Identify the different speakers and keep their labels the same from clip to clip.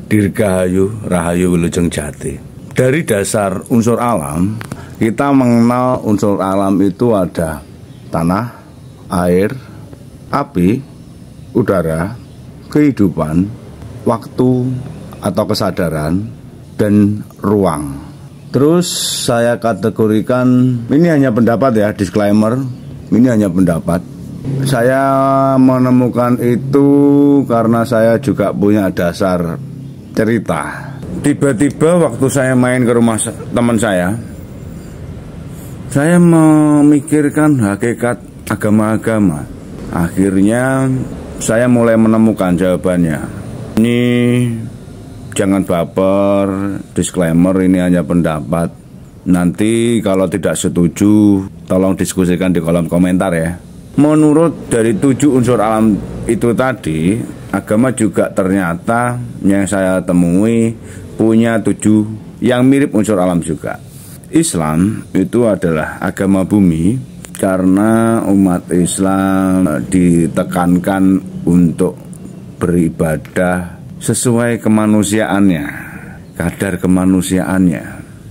Speaker 1: Dirgahayu Rahayu Wilujeng Jati. Dari dasar unsur alam, kita mengenal unsur alam itu ada tanah, air, api, udara, kehidupan, waktu atau kesadaran, dan ruang. Terus saya kategorikan, ini hanya pendapat ya, disclaimer, ini hanya pendapat. Saya menemukan itu karena saya juga punya dasar cerita. Tiba-tiba waktu saya main ke rumah teman saya memikirkan hakikat agama-agama. Akhirnya saya mulai menemukan jawabannya. Ini jangan baper, disclaimer, ini hanya pendapat. Nanti kalau tidak setuju, tolong diskusikan di kolom komentar ya. Menurut dari 7 unsur alam itu tadi, agama juga ternyata yang saya temui punya 7 yang mirip unsur alam juga. Islam itu adalah agama bumi karena umat Islam ditekankan untuk beribadah sesuai kemanusiaannya, kadar kemanusiaannya.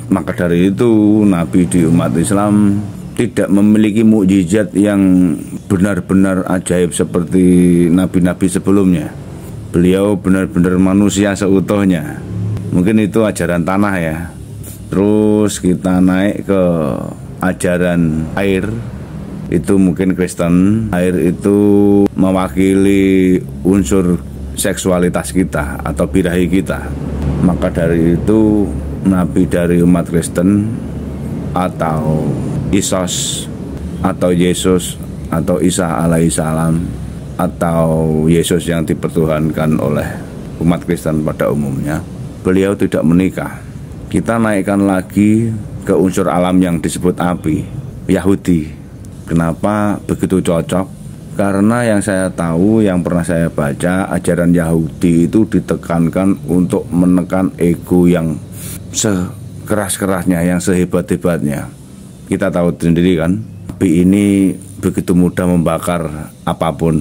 Speaker 1: Maka dari itu Nabi di umat Islam tidak memiliki mukjizat yang benar-benar ajaib seperti nabi-nabi sebelumnya. Beliau benar-benar manusia seutuhnya. Mungkin itu ajaran tanah ya. Terus kita naik ke ajaran air, itu mungkin Kristen. Air itu mewakili unsur seksualitas kita atau birahi kita. Maka dari itu nabi dari umat Kristen atau Isos atau Yesus atau Isa alaihissalam atau Yesus yang dipertuhankan oleh umat Kristen pada umumnya, beliau tidak menikah. Kita naikkan lagi ke unsur alam yang disebut api, Yahudi. Kenapa begitu cocok? Karena yang saya tahu, yang pernah saya baca, ajaran Yahudi itu ditekankan untuk menekan ego yang sekeras-kerasnya, yang sehebat-hebatnya. Kita tahu sendiri kan, api ini begitu mudah membakar apapun.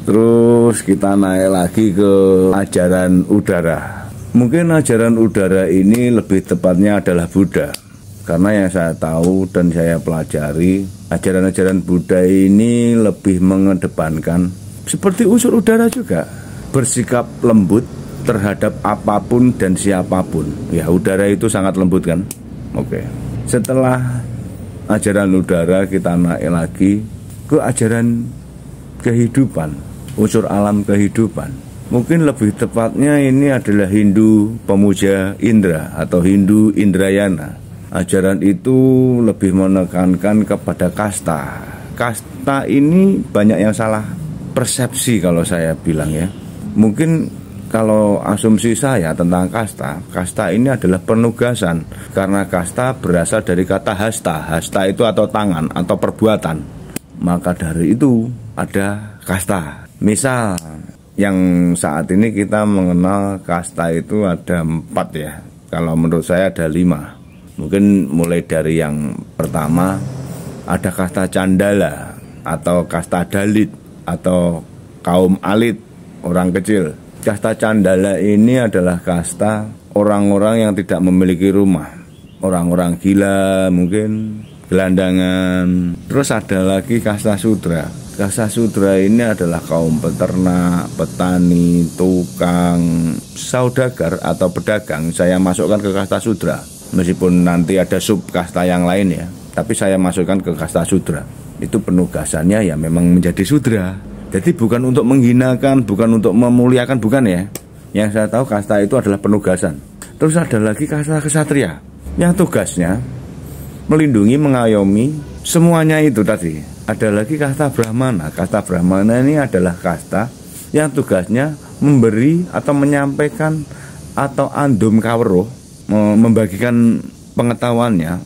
Speaker 1: Terus kita naik lagi ke ajaran udara. Mungkin ajaran udara ini lebih tepatnya adalah Buddha. Karena yang saya tahu dan saya pelajari, ajaran-ajaran Buddha ini lebih mengedepankan seperti unsur udara juga, bersikap lembut terhadap apapun dan siapapun. Ya, udara itu sangat lembut kan. Oke. Setelah ajaran udara, kita naik lagi ke ajaran kehidupan, unsur alam kehidupan. Mungkin lebih tepatnya ini adalah Hindu pemuja Indra atau Hindu Indrayana. Ajaran itu lebih menekankan kepada kasta. Kasta ini banyak yang salah persepsi kalau saya bilang ya. Mungkin kalau asumsi saya tentang kasta, kasta ini adalah penugasan. Karena kasta berasal dari kata hasta. Hasta itu atau tangan atau perbuatan. Maka dari itu ada kasta. Misal yang saat ini kita mengenal kasta itu ada 4 ya. Kalau menurut saya ada 5. Mungkin mulai dari yang pertama, ada kasta Candala atau kasta Dalit atau kaum alit, orang kecil. Kasta Candala ini adalah kasta orang-orang yang tidak memiliki rumah, orang-orang gila mungkin, gelandangan. Terus ada lagi kasta Sudra. Kasta Sudra ini adalah kaum peternak, petani, tukang, saudagar atau pedagang. Saya masukkan ke kasta Sudra. Meskipun nanti ada sub kasta yang lain ya, tapi saya masukkan ke kasta Sudra. Itu penugasannya ya memang menjadi Sudra. Jadi bukan untuk menghinakan, bukan untuk memuliakan, bukan ya. Yang saya tahu kasta itu adalah penugasan. Terus ada lagi kasta kesatria, yang tugasnya melindungi, mengayomi, semuanya itu tadi. Ada lagi kasta Brahmana. Kasta Brahmana ini adalah kasta yang tugasnya memberi atau menyampaikan atau andum kawruh, membagikan pengetahuannya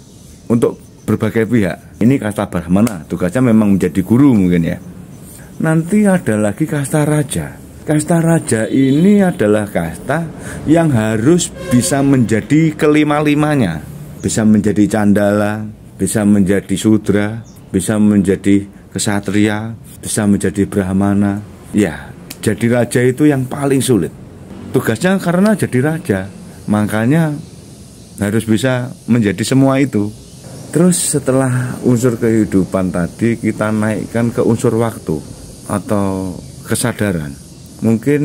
Speaker 1: untuk berbagai pihak. Ini kasta Brahmana, tugasnya memang menjadi guru mungkin ya. Nanti ada lagi kasta raja. Kasta raja ini adalah kasta yang harus bisa menjadi kelima-limanya. Bisa menjadi candala, bisa menjadi sudra, bisa menjadi kesatria, bisa menjadi brahmana. Ya, jadi raja itu yang paling sulit. tugasnya karena jadi raja, makanya harus bisa menjadi semua itu. Terus setelah unsur kehidupan tadi, kita naikkan ke unsur waktu atau kesadaran. Mungkin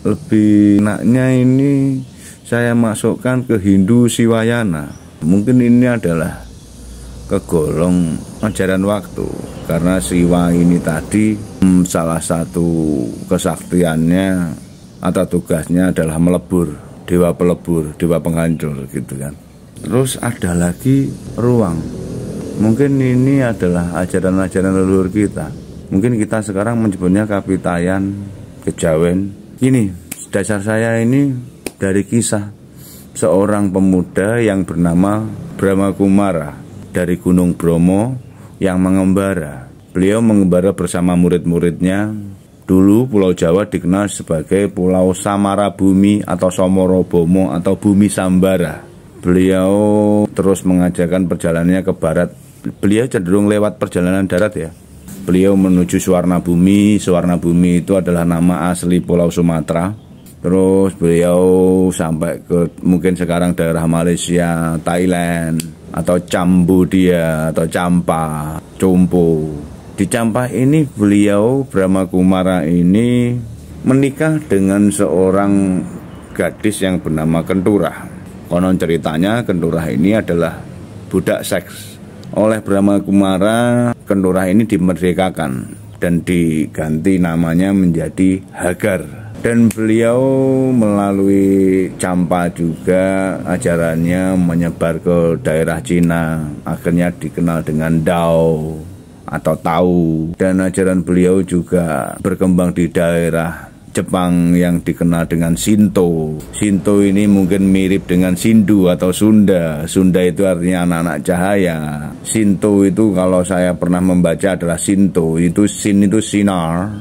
Speaker 1: lebih enaknya ini saya masukkan ke Hindu Siwayana. Mungkin ini adalah kegolong ajaran waktu, karena Siwa ini tadi salah satu kesaktiannya atau tugasnya adalah melebur, dewa pelebur, dewa penghancur gitu kan. Terus ada lagi ruang. Mungkin ini adalah ajaran-ajaran leluhur kita. Mungkin kita sekarang menyebutnya Kapitayan, Kejawen. Ini dasar saya ini dari kisah seorang pemuda yang bernama Brahma Kumara dari Gunung Bromo yang mengembara. Beliau mengembara bersama murid-muridnya. Dulu Pulau Jawa dikenal sebagai Pulau Samarabumi atau Somorobomo atau Bumi Sambara. Beliau terus mengajarkan perjalanannya ke barat. Beliau cenderung lewat perjalanan darat ya. Beliau menuju Suwarnabumi. Suwarnabumi itu adalah nama asli Pulau Sumatera. Terus beliau sampai ke mungkin sekarang daerah Malaysia, Thailand, atau Cambodia, atau Champa, Chompo. Di Champa ini beliau, Brahma Kumara ini menikah dengan seorang gadis yang bernama Kenturah. Konon ceritanya Kenturah ini adalah budak seks. Oleh Brahma Kumara, Kenturah ini dimerdekakan dan diganti namanya menjadi Hagar. Dan beliau melalui Champa juga ajarannya menyebar ke daerah Cina, akhirnya dikenal dengan Dao atau Tao. Dan ajaran beliau juga berkembang di daerah Jepang yang dikenal dengan Shinto. Shinto ini mungkin mirip dengan Sindu atau Sunda. Sunda itu artinya anak-anak cahaya. Shinto itu kalau saya pernah membaca adalah Shinto, itu Shin itu sinar,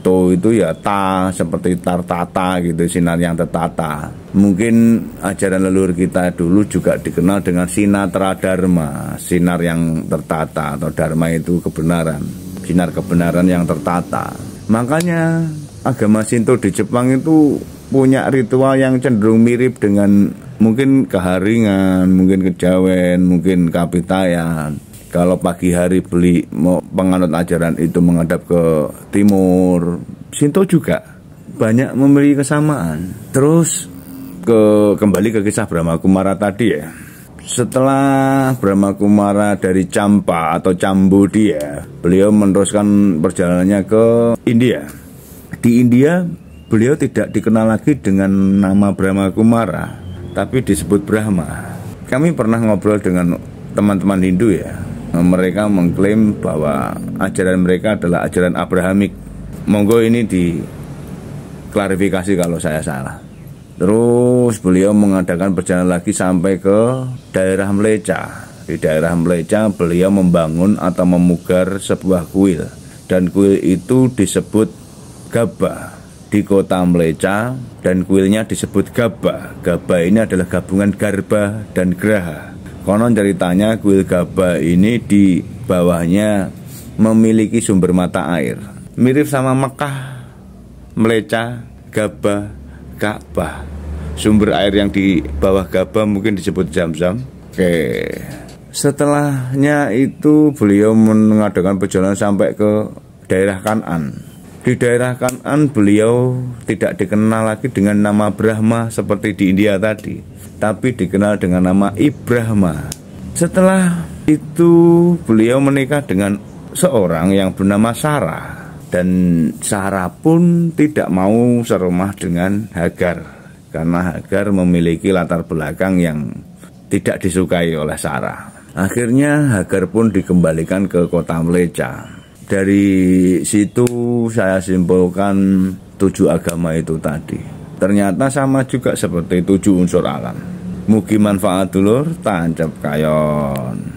Speaker 1: To itu ya ta, seperti tartata gitu, sinar yang tertata. Mungkin ajaran leluhur kita dulu juga dikenal dengan Sinatra Dharma, sinar yang tertata, atau Dharma itu kebenaran, sinar kebenaran yang tertata. Makanya agama Shinto di Jepang itu punya ritual yang cenderung mirip dengan mungkin keharingan, mungkin kejawen, mungkin kapitayan. Kalau pagi hari mau penganut ajaran itu menghadap ke timur, Shinto juga banyak memiliki kesamaan. Terus kembali ke kisah Brahma Kumara tadi ya. Setelah Brahma Kumara dari Champa atau Cambodia, beliau meneruskan perjalanannya ke India. Di India, beliau tidak dikenal lagi dengan nama Brahma Kumara, tapi disebut Brahma. Kami pernah ngobrol dengan teman-teman Hindu ya. Mereka mengklaim bahwa ajaran mereka adalah ajaran Abrahamik. Monggo ini diklarifikasi kalau saya salah. Terus beliau mengadakan perjalanan lagi sampai ke daerah Mlecha. Di daerah Mlecha beliau membangun atau memugar sebuah kuil. Dan kuil itu disebut Gaba di kota Mlecha, dan kuilnya disebut Gaba. Gaba ini adalah gabungan Garba dan Graha. Konon ceritanya kuil Gaba ini di bawahnya memiliki sumber mata air. Mirip sama Mekah, Mlecha, Gaba, Ka'bah. Sumber air yang di bawah Gaba mungkin disebut Zam-Zam. Oke. Setelahnya itu beliau mengadakan perjalanan sampai ke daerah Kan'an. Di daerah Kan'an beliau tidak dikenal lagi dengan nama Brahma seperti di India tadi, tapi dikenal dengan nama Ibrahma. Setelah itu beliau menikah dengan seorang yang bernama Sarah. Dan Sarah pun tidak mau serumah dengan Hagar, karena Hagar memiliki latar belakang yang tidak disukai oleh Sarah. Akhirnya Hagar pun dikembalikan ke kota Mlecha. Dari situ saya simpulkan 7 agama itu tadi ternyata sama juga seperti 7 unsur alam. Mugi manfaat dulur, tancap kayon.